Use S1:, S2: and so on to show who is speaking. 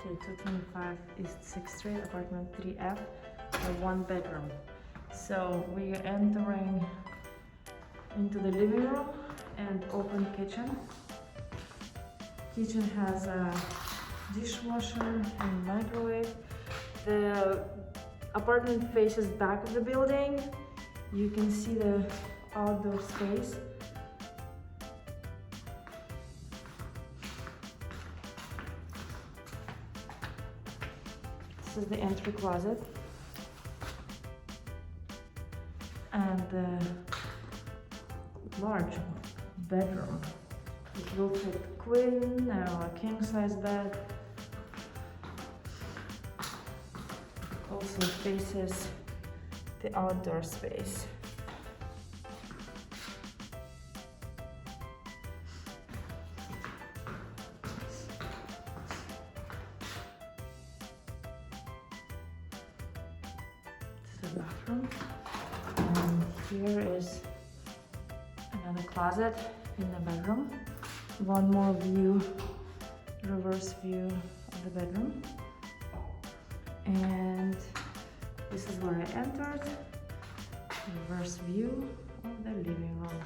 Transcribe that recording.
S1: Okay, 225 East 6th Street, apartment 3F, a 1-bedroom. So we are entering into the living room and open kitchen. Kitchen has a dishwasher and microwave. The apartment faces back of the building. You can see the outdoor space. This is the entry closet. And the large bedroom. It will fit queen or a king size bed. Also faces the outdoor space. This is the bathroom. And here is another closet in the bedroom. One more view, reverse view of the bedroom. And this is where I entered. Reverse view of the living room.